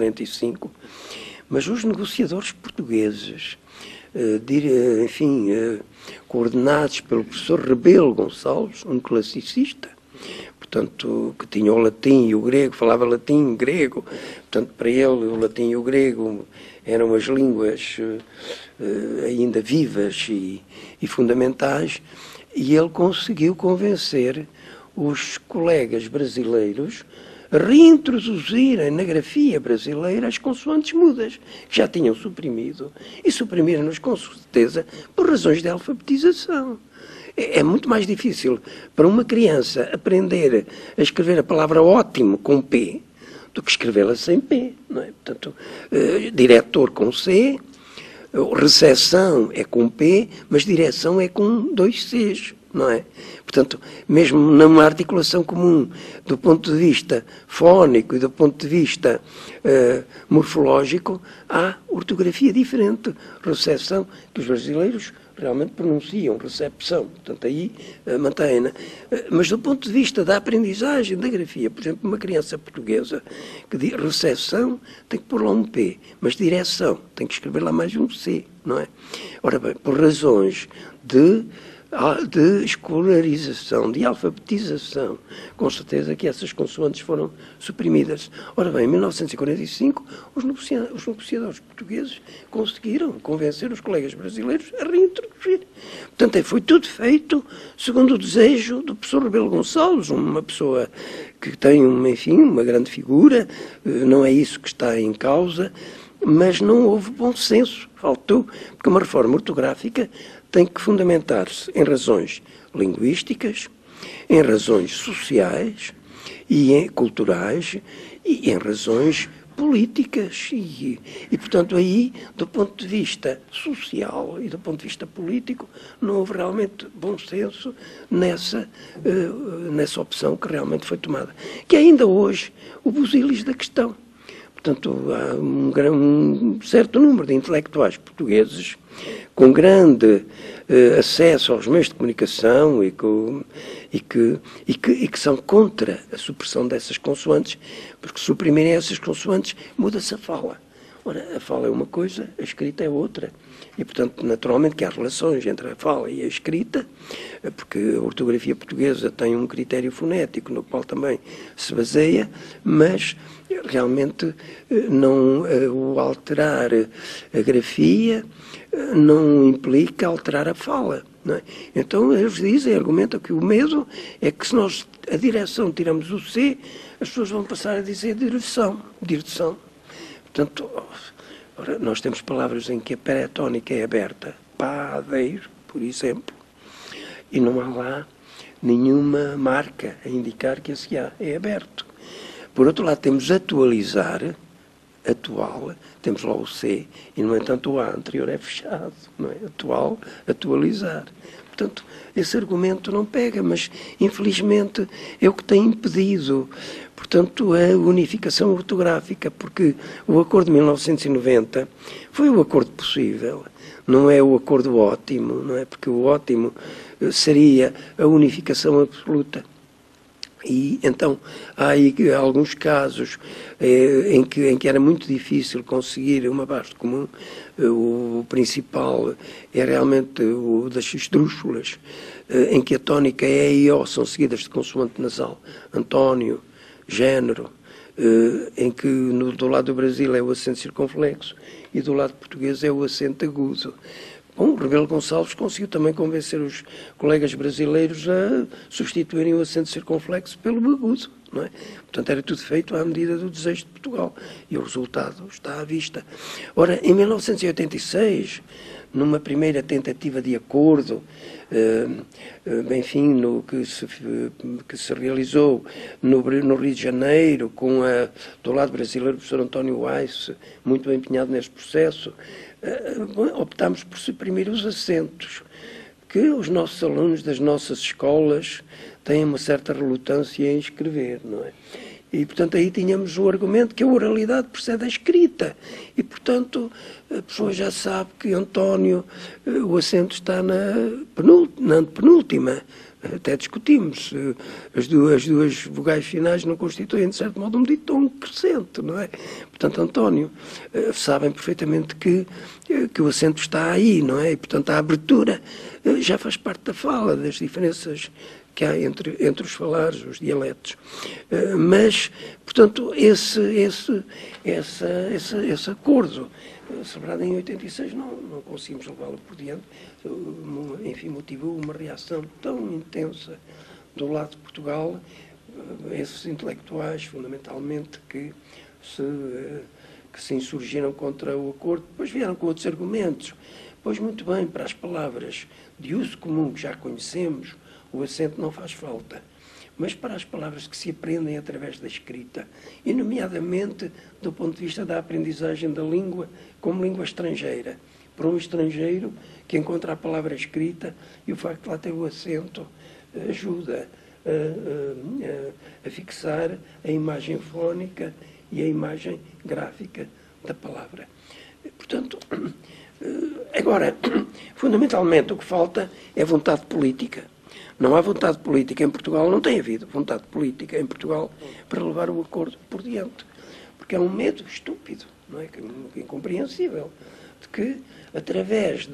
1945, mas os negociadores portugueses, enfim, coordenados pelo professor Rebelo Gonçalves, um classicista, portanto, que tinha o latim e o grego, falava latim e grego, portanto, para ele o latim e o grego eram as línguas ainda vivas e fundamentais, e ele conseguiu convencer os colegas brasileiros a reintroduzirem na grafia brasileira as consoantes mudas, que já tinham suprimido, e suprimiram-nos com certeza por razões de alfabetização. É muito mais difícil para uma criança aprender a escrever a palavra ótimo com P do que escrevê-la sem P, não é? Portanto, diretor com C, recepção é com P, mas direção é com 2 Cs, não é? Portanto, mesmo numa articulação comum, do ponto de vista fónico e do ponto de vista morfológico, há ortografia diferente. Recepção, que os brasileiros realmente pronunciam recepção, portanto aí mantém-na. Mas do ponto de vista da aprendizagem da grafia, por exemplo, uma criança portuguesa que diz recepção tem que pôr lá um P, mas direção tem que escrever lá mais um C, não é? Ora bem, por razões de escolarização, de alfabetização, com certeza que essas consoantes foram suprimidas. Ora bem, em 1945, os negociadores portugueses conseguiram convencer os colegas brasileiros a reintroduzir. Portanto, foi tudo feito segundo o desejo do professor Rebelo Gonçalves, uma pessoa que tem, enfim, uma grande figura, não é isso que está em causa, mas não houve bom senso, faltou, porque uma reforma ortográfica tem que fundamentar-se em razões linguísticas, em razões sociais e culturais e em razões políticas. E, portanto, aí, do ponto de vista social e do ponto de vista político, não houve realmente bom senso nessa opção que realmente foi tomada. Que ainda hoje o busilis da questão. Portanto, há um certo número de intelectuais portugueses com grande acesso aos meios de comunicação e que são contra a supressão dessas consoantes, porque suprimirem essas consoantes muda-se a fala. Ora, a fala é uma coisa, a escrita é outra. E, portanto, naturalmente que há relações entre a fala e a escrita, porque a ortografia portuguesa tem um critério fonético no qual também se baseia, mas realmente não o alterar a grafia não implica alterar a fala. Não é? Então eles dizem, argumentam que o medo é que se nós a direção tiramos o C, as pessoas vão passar a dizer direção. Portanto, nós temos palavras em que a paratónica é aberta, padeiro, por exemplo, e não há lá nenhuma marca a indicar que esse A é aberto. Por outro lado, temos atualizar, atual, temos lá o C, e, no entanto, o A anterior é fechado, não é? Atual, atualizar. Portanto, esse argumento não pega, mas, infelizmente, é o que tem impedido, portanto, a unificação ortográfica, porque o acordo de 1990 foi o acordo possível, não é o acordo ótimo, não é? Porque o ótimo seria a unificação absoluta. E então há aí alguns casos em que era muito difícil conseguir uma base comum. O principal é realmente o das esdrúxulas, em que a tónica E e O são seguidas de consoante nasal. António, género, em que do lado do Brasil é o acento circunflexo e do lado português é o acento agudo. Bom, o Rebelo Gonçalves conseguiu também convencer os colegas brasileiros a substituírem o acento circunflexo pelo agudo, não é? Portanto, era tudo feito à medida do desejo de Portugal e o resultado está à vista. Ora, em 1986, numa primeira tentativa de acordo, enfim, que se realizou no Rio de Janeiro, do lado brasileiro, o professor António Weiss, muito empenhado neste processo, optámos por suprimir os acentos, que os nossos alunos das nossas escolas têm uma certa relutância em escrever, não é? E, portanto, aí tínhamos o argumento que a oralidade precede a escrita. E, portanto, a pessoa já sabe que António, o acento está na penúltima, até discutimos se as duas vogais finais não constituem, de certo modo, um ditongo crescente, não é? Portanto, António, sabem perfeitamente que o acento está aí, não é? E, portanto, a abertura já faz parte da fala, das diferenças que há entre os falares, os dialetos. Mas, portanto, esse acordo celebrado em 86 não conseguimos levá-lo por diante, enfim, motivou uma reação tão intensa do lado de Portugal, esses intelectuais, fundamentalmente, que se insurgiram contra o acordo, depois vieram com outros argumentos. Pois muito bem, para as palavras de uso comum que já conhecemos, o acento não faz falta. Mas para as palavras que se aprendem através da escrita, e nomeadamente do ponto de vista da aprendizagem da língua como língua estrangeira, para um estrangeiro que encontra a palavra escrita e o facto de lá ter o acento ajuda a fixar a imagem fónica e a imagem gráfica da palavra. Portanto, agora, fundamentalmente o que falta é vontade política. Não há vontade política em Portugal, não tem havido vontade política em Portugal para levar o acordo por diante. Porque é um medo estúpido, não é? Incompreensível, de que, através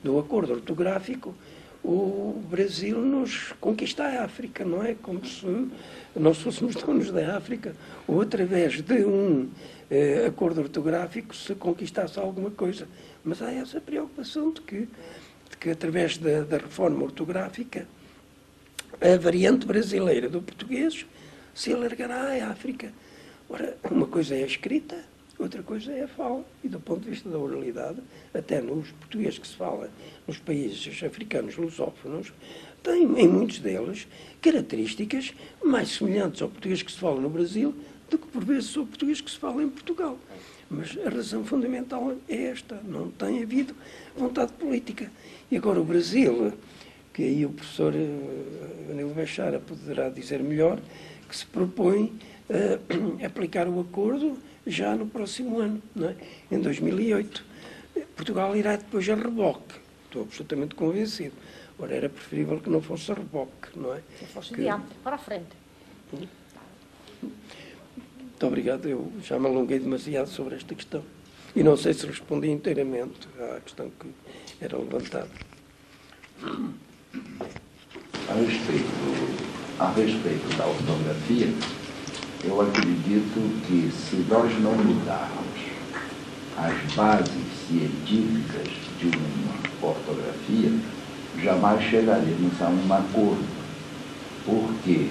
do acordo ortográfico, o Brasil nos conquista a África, não é? Como se nós fôssemos donos da África, ou através de um acordo ortográfico se conquistasse alguma coisa. Mas há essa preocupação de que através da reforma ortográfica, a variante brasileira do português se alargará à África. Ora, uma coisa é a escrita, outra coisa é a fala. E do ponto de vista da oralidade, até nos portugueses que se fala nos países africanos lusófonos, tem em muitos deles características mais semelhantes ao português que se fala no Brasil do que por vezes ao português que se fala em Portugal. Mas a razão fundamental é esta, não tem havido vontade política. E agora o Brasil, que aí o professor Anil Bechara poderá dizer melhor, que se propõe a aplicar o acordo já no próximo ano, não é? Em 2008. Portugal irá depois a reboque, estou absolutamente convencido. Ora, era preferível que não fosse a reboque, não é? Que fosse adiante, para a frente. Muito obrigado, eu já me alonguei demasiado sobre esta questão. E não sei se respondi inteiramente à questão que era levantada. A respeito da ortografia, eu acredito que se nós não mudarmos as bases científicas de uma ortografia, jamais chegaremos a um acordo. Porque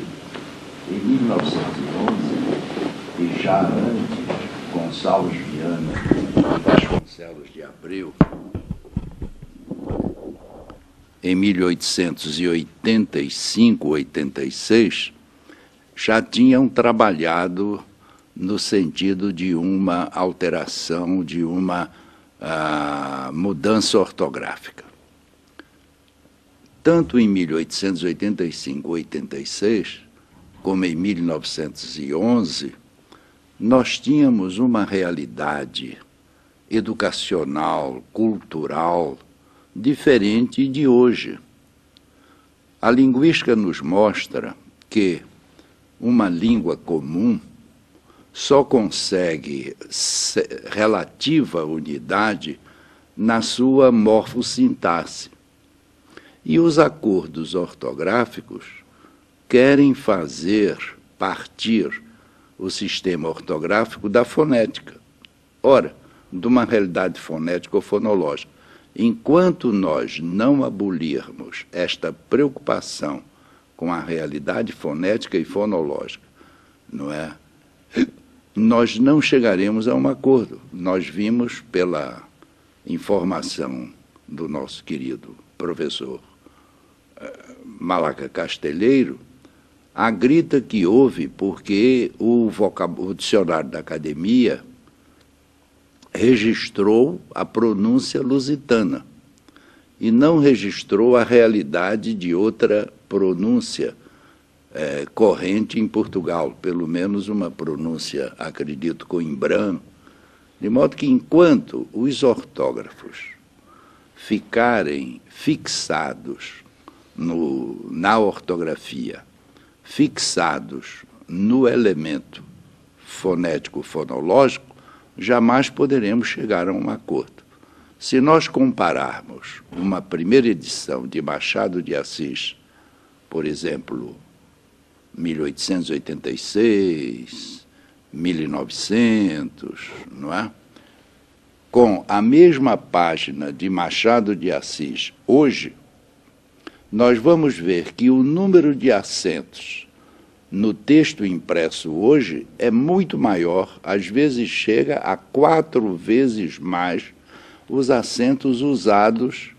em 1911, e já antes, Gonçalves Viana e Vasconcelos de Abreu, em 1885, 86, já tinham trabalhado no sentido de uma alteração, de uma mudança ortográfica. Tanto em 1885, 86, como em 1911, nós tínhamos uma realidade educacional, cultural, diferente de hoje. A linguística nos mostra que uma língua comum só consegue relativa unidade na sua morfossintaxe. E os acordos ortográficos querem fazer partir o sistema ortográfico da fonética. Ora, de uma realidade fonética ou fonológica. Enquanto nós não abolirmos esta preocupação com a realidade fonética e fonológica, não é? Nós não chegaremos a um acordo. Nós vimos, pela informação do nosso querido professor Malaca Castelheiro, a grita que houve porque o dicionário da academia registrou a pronúncia lusitana e não registrou a realidade de outra pronúncia corrente em Portugal, pelo menos uma pronúncia, acredito, coimbrã, de modo que enquanto os ortógrafos ficarem fixados na ortografia, fixados no elemento fonético-fonológico, jamais poderemos chegar a um acordo. Se nós compararmos uma primeira edição de Machado de Assis, por exemplo, 1886, 1900, não é? Com a mesma página de Machado de Assis hoje, nós vamos ver que o número de acentos no texto impresso hoje é muito maior, às vezes chega a 4 vezes mais os acentos usados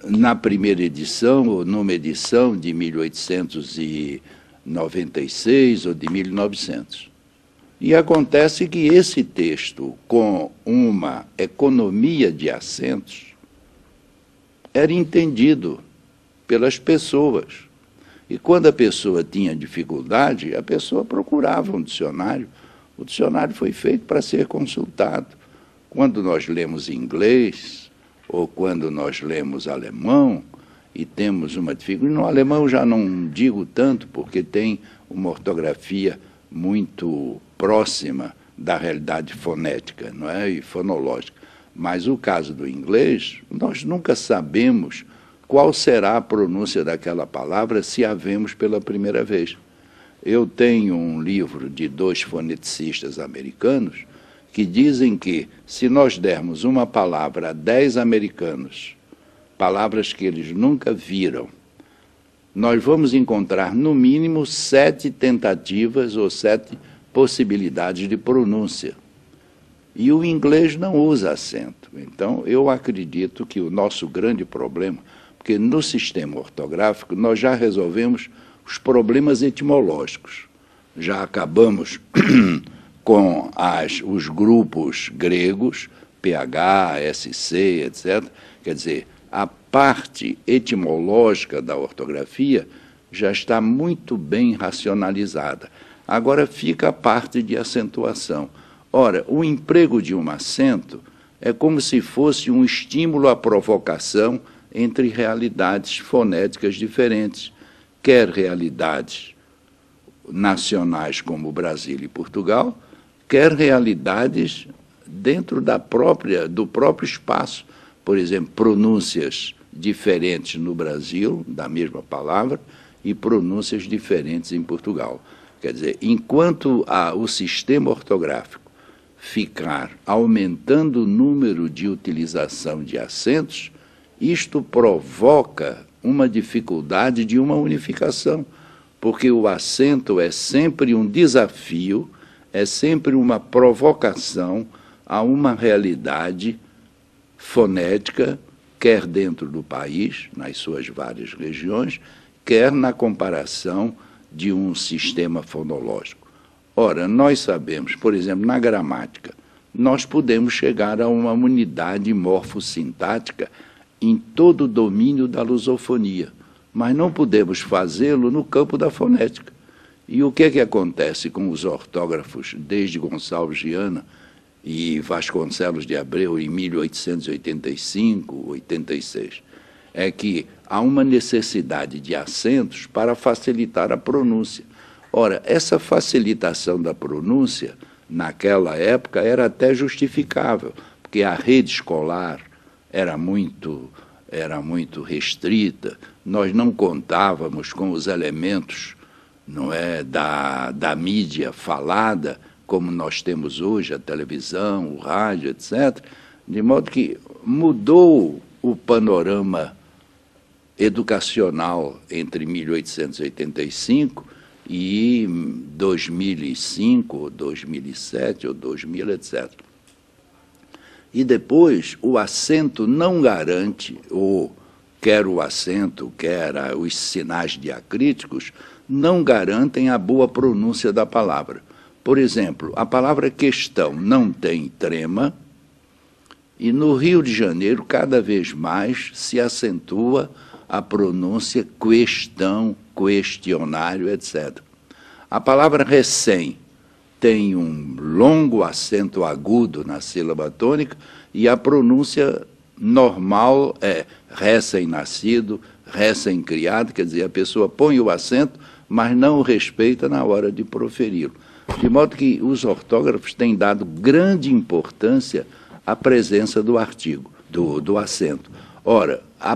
na primeira edição ou numa edição de 1896 ou de 1900. E acontece que esse texto, com uma economia de acentos, era entendido pelas pessoas. E quando a pessoa tinha dificuldade, a pessoa procurava um dicionário. O dicionário foi feito para ser consultado. Quando nós lemos inglês, ou quando nós lemos alemão, e temos uma dificuldade... No alemão já não digo tanto, porque tem uma ortografia muito próxima da realidade fonética, não é? E fonológica. Mas o caso do inglês, nós nunca sabemos qual será a pronúncia daquela palavra se a vemos pela primeira vez. Eu tenho um livro de 2 foneticistas americanos que dizem que, se nós dermos uma palavra a 10 americanos, palavras que eles nunca viram, nós vamos encontrar, no mínimo, 7 tentativas ou 7 possibilidades de pronúncia. E o inglês não usa acento. Então, eu acredito que o nosso grande problema, porque no sistema ortográfico nós já resolvemos os problemas etimológicos. Já acabamos com os grupos gregos, PH, SC, etc. Quer dizer, a parte etimológica da ortografia já está muito bem racionalizada. Agora fica a parte de acentuação. Ora, o emprego de um acento é como se fosse um estímulo à provocação entre realidades fonéticas diferentes, quer realidades nacionais como Brasil e Portugal, quer realidades dentro do próprio espaço. Por exemplo, pronúncias diferentes no Brasil, da mesma palavra, e pronúncias diferentes em Portugal. Quer dizer, enquanto o sistema ortográfico ficar aumentando o número de utilização de acentos, isto provoca uma dificuldade de uma unificação, porque o acento é sempre um desafio, é sempre uma provocação a uma realidade fonética, quer dentro do país, nas suas várias regiões, quer na comparação de um sistema fonológico. Ora, nós sabemos, por exemplo, na gramática, nós podemos chegar a uma unidade morfossintática em todo o domínio da lusofonia, mas não podemos fazê-lo no campo da fonética. E o que é que acontece com os ortógrafos desde Gonçalves Viana e Vasconcelos de Abreu em 1885, 86? É que há uma necessidade de acentos para facilitar a pronúncia. Ora, essa facilitação da pronúncia, naquela época, era até justificável, porque a rede escolar era muito restrita, nós não contávamos com os elementos, não é, da mídia falada, como nós temos hoje, a televisão, o rádio, etc., de modo que mudou o panorama educacional entre 1885 e 2005, ou 2007, ou 2000, etc. E depois, o acento não garante, ou quer o acento, quer os sinais diacríticos, não garantem a boa pronúncia da palavra. Por exemplo, a palavra questão não tem trema, e no Rio de Janeiro, cada vez mais, se acentua a pronúncia questão, questionário, etc. A palavra recém tem um longo acento agudo na sílaba tônica e a pronúncia normal é recém-nascido, recém-criado, quer dizer, a pessoa põe o acento, mas não o respeita na hora de proferi-lo. De modo que os ortógrafos têm dado grande importância à presença do artigo, do acento. Ora, a